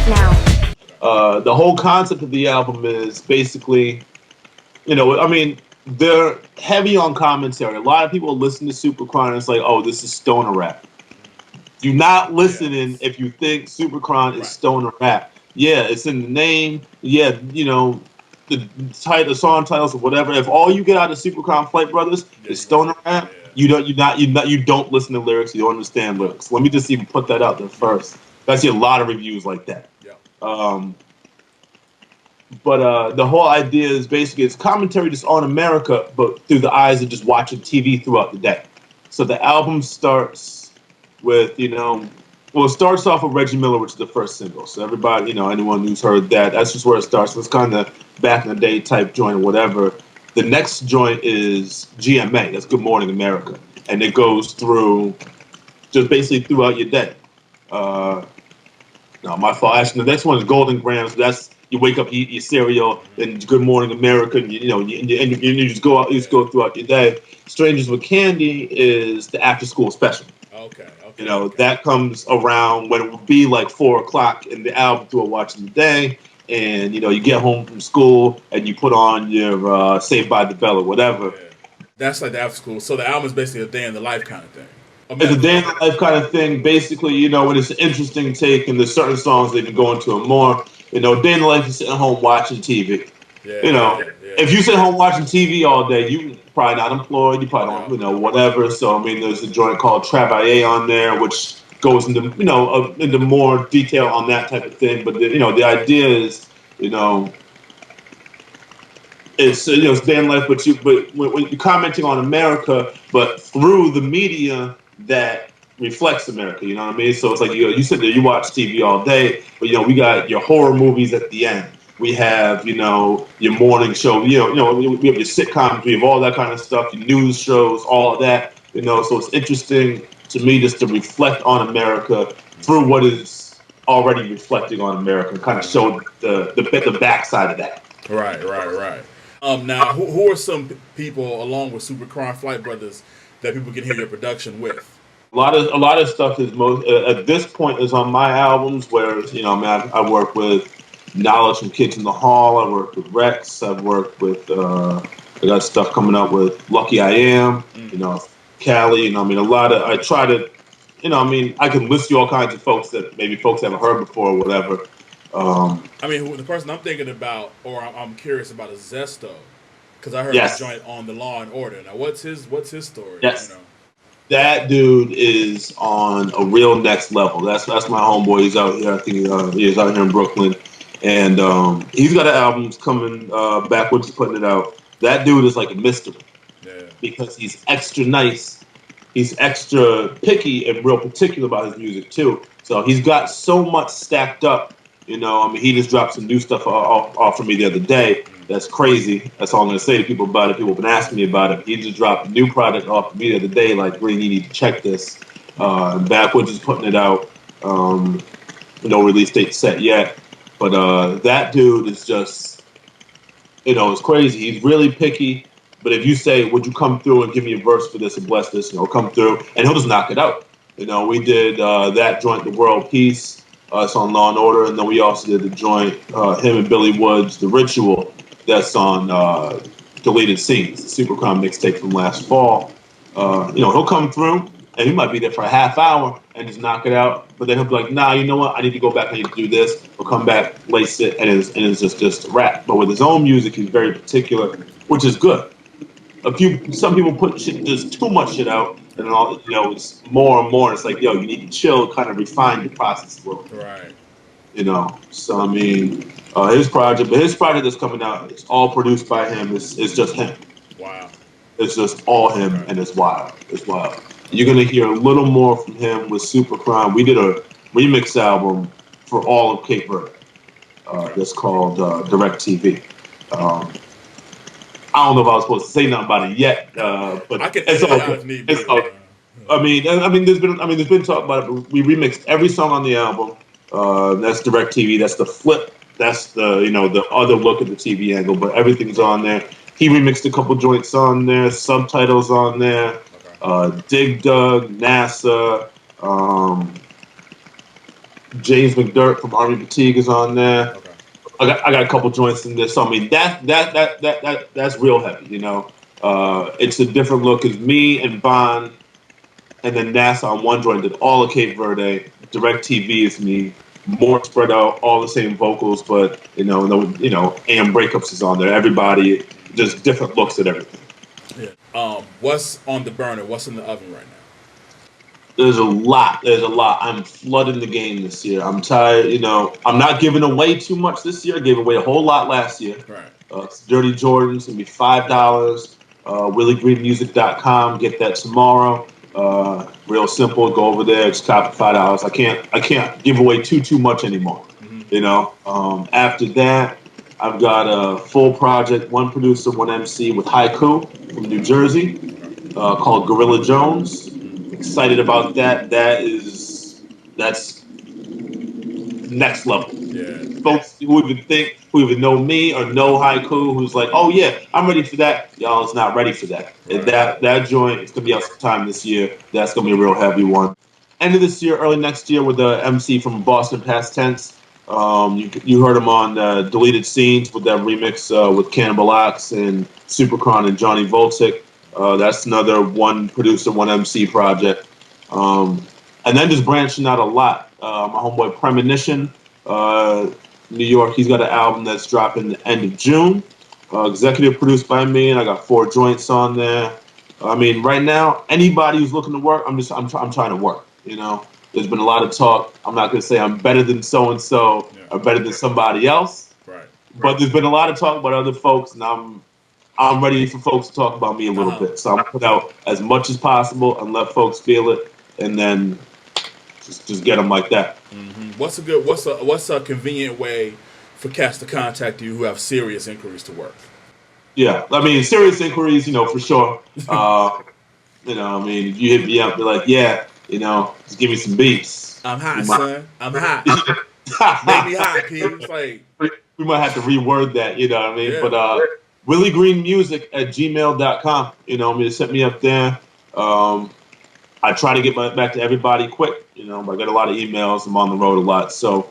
The whole concept of the album is basically, they're heavy on commentary. A lot of people listen to Superchron and it's like, oh, this is stoner rap. You're not listening if you think Superchron is stoner rap. Yeah, it's in the name. Yeah, the title, song titles or whatever. If all you get out of Superchron Flight Brothers is stoner rap, you don't listen to lyrics. You don't understand lyrics. Let me just even put that out there first. I see a lot of reviews like that. But the whole idea is basically it's commentary just on America, but through the eyes of just watching TV throughout the day. So the album starts with, it starts off with Reggie Miller, which is the first single. So everybody, anyone who's heard that, that's just where it starts. It's kind of back in the day type joint or whatever. The next joint is GMA, that's Good Morning America. And it goes through just basically throughout your day. No, my fault. Actually, the next one is Golden Grams. That's you wake up, you eat your cereal, and Good Morning America, and you just go out, you just go throughout your day. Strangers with Candy is the after school special. Okay. That comes around when it would be like 4:00 in the album through watching the day, and you get home from school and you put on your Saved by the Bell or whatever. Yeah. That's like the after school. So the album is basically a day in the life kind of thing. It's a day in the life kind of thing. Basically, and it's an interesting take, and there's certain songs they can go into it more. Day in the life is sitting home watching TV. If you sit home watching TV all day, you probably not employed. You probably don't, whatever. So there's a joint called Travailler on there, which goes into into more detail on that type of thing. But the idea is, it's day in life, but when you're commenting on America, but through the media that reflects America, you know what I mean? So it's like you sit there, you watch TV all day, but we got your horror movies at the end. We have your morning show, we have your sitcoms, we have all that kind of stuff, your news shows, all of that, So it's interesting to me just to reflect on America through what is already reflecting on America, and kind of show the backside of that. Right. Now, who are some people along with Superchron Flight Brothers that people can hear your production with? A lot of stuff is at this point is on my albums. Where I work with Knowledge from Kids in the Hall. I work with Rex. I've worked with I got stuff coming up with Lucky I Am. Cali. A lot of I try to I can list you all kinds of folks that maybe folks haven't heard before or whatever. The person I'm thinking about, or I'm curious about, is Zesto, because I heard his joint on the Law and Order. Now, what's his story? Yes. That dude is on a real next level. That's my homeboy. He's out here. I think he's out here in Brooklyn, and he's got an album coming backwards. He's putting it out. That dude is like a mystery because he's extra nice. He's extra picky and real particular about his music too. So he's got so much stacked up. He just dropped some new stuff off for me the other day. That's crazy. That's all I'm going to say to people about it. People have been asking me about it. He just dropped a new product off for me the other day. Like, really, you need to check this. Backwards is putting it out. No release date set yet. But that dude is just, it's crazy. He's really picky. But if you say, would you come through and give me a verse for this and bless this, come through. And he'll just knock it out. We did that joint, The World Peace. It's on Law and Order, and then we also did the joint, him and Billy Woods, The Ritual, that's on Deleted Scenes, the Superchron mixtape from last fall. He'll come through, and he might be there for a half hour and just knock it out, but then he'll be like, nah, you know what, I need to go back, I need to do this. He'll come back, lace it, and it's just a rap. But with his own music, he's very particular, which is good. Some people put just too much shit out, and all it's more and more. It's like, you need to chill, kind of refine the process a little bit. Right. So his project that's coming out, it's all produced by him. It's just him. Wow. It's just all him, and it's wild. It's wild. You're gonna hear a little more from him with Superchron. We did a remix album for all of Cape Verde. That's called Direct TV. I don't know if I was supposed to say nothing about it yet, but I can it's all good. It's all good. There's been talk about it. But we remixed every song on the album. That's Direct TV. That's the flip. That's the other look at the TV angle. But everything's on there. He remixed a couple joints on there. Subtitles on there. Dig Dug, NASA. James McDirt from Army Fatigue is on there. Okay. I got a couple joints in there. So I mean that's real heavy. It's a different look. It's me and Bond, and then NASA on one joint did all of Cape Verde. Direct TV is me, more spread out, all the same vocals, but AM Breakups is on there. Everybody just different looks at everything. Yeah. What's on the burner? What's in the oven right now? There's a lot. There's a lot. I'm flooding the game this year. I'm tired. I'm not giving away too much this year. I gave away a whole lot last year. Right. Dirty Jordan's gonna be $5. WillieGreenMusic.com. Get that tomorrow. Real simple. Go over there. Just copy $5. I can't give away too much anymore. After that, I've got a full project, one producer, one MC with Haiku from New Jersey, called Gorilla Jones. Excited about that. That's next level. Yeah. Folks who even know me or know Haiku, who's like, oh yeah, I'm ready for that. Y'all is not ready for that. Right. And that joint is gonna be out sometime this year. That's gonna be a real heavy one. End of this year, early next year, with the MC from Boston Past Tense. You heard him on Deleted Scenes with that remix with Cannibal Ox and Supercron and Johnny Voltic. That's another one producer, one MC project. And then just branching out a lot. My homeboy Premonition, New York, he's got an album that's dropping the end of June. Executive produced by me, and I got 4 joints on there. I mean, right now, anybody who's looking to work, I'm trying to work. There's been a lot of talk. I'm not gonna say I'm better than so and so or better than somebody else. Right. But there's been a lot of talk about other folks, and I'm ready for folks to talk about me a little bit. So I'm gonna put out as much as possible and let folks feel it, and then just get them like that. Mm-hmm. What's a convenient way for cats to contact you who have serious inquiries to work? Yeah, I mean, serious inquiries, for sure. I mean, if you hit me up, be like, yeah, just give me some beats. I'm hot, son. I'm hot. Make me hot, P. Like, we might have to reword that, you know what I mean? Yeah. But WillieGreenMusic@gmail.com. Just hit me up there. I try to get back to everybody quick. But I get a lot of emails. I'm on the road a lot. So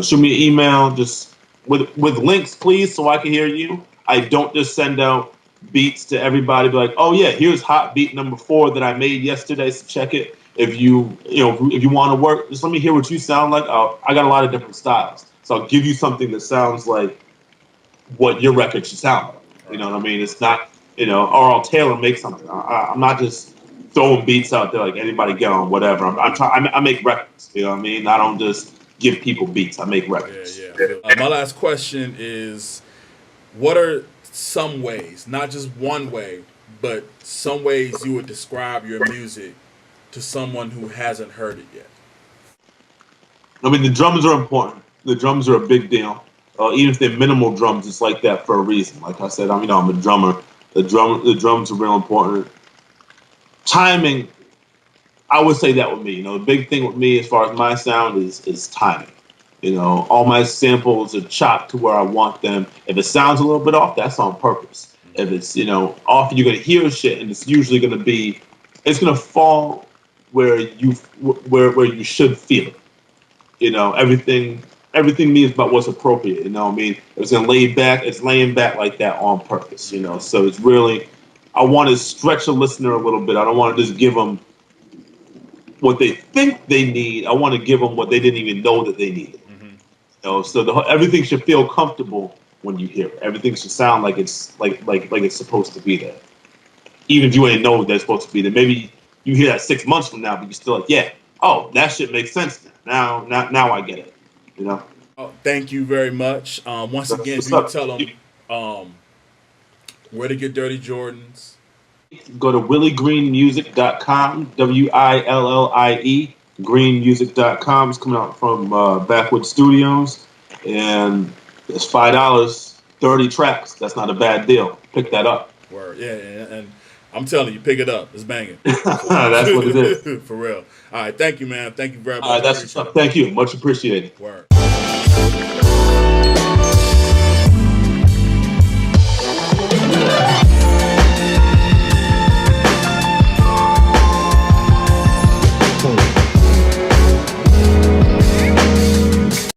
shoot me an email just with links, please, so I can hear you. I don't just send out beats to everybody. Be like, oh yeah, here's hot beat number 4 that I made yesterday. So check it. If you want to work, just let me hear what you sound like. I got a lot of different styles, so I'll give you something that sounds like what your record should sound like. You know what I mean? It's not, or I'll tailor make something. I'm not just throwing beats out there like anybody get on whatever. I make records. You know what I mean? I don't just give people beats. I make records. Yeah. My last question is, what are some ways, not just one way, but some ways you would describe your music to someone who hasn't heard it yet? I mean, the drums are important. The drums are a big deal. Even if they're minimal drums, it's like that for a reason. Like I said, I'm a drummer. The drums are real important. Timing, I would say that with me. The big thing with me as far as my sound is timing. All my samples are chopped to where I want them. If it sounds a little bit off, that's on purpose. If it's, off, you're going to hear shit, and it's usually going to be, it's going to fall where you should feel it. Everything means about what's appropriate. I mean, if it's going to lay back, it's laying back like that on purpose. So it's really, I want to stretch a listener a little bit. I don't want to just give them what they think they need. I want to give them what they didn't even know that they needed. Mm-hmm. So everything should feel comfortable when you hear it. Everything should sound like it's like it's supposed to be there. Even if you ain't know they're supposed to be there. Maybe you hear that 6 months from now, but you're still like, yeah, oh, that shit makes sense now. Now I get it. Oh, thank you very much. Once again, you tell them where to get Dirty Jordans. Go to WillieGreenMusic.com, WILLIE, greenmusic.com. It's coming out from Backwood Studios, and it's $5, 30 tracks. That's not a bad deal. Pick that up. Word, yeah, and I'm telling you, pick it up. It's banging. That's what it is. For real. All right, thank you, man. Thank you very much. All right, that's what's up. Thank you. Much appreciated. Word.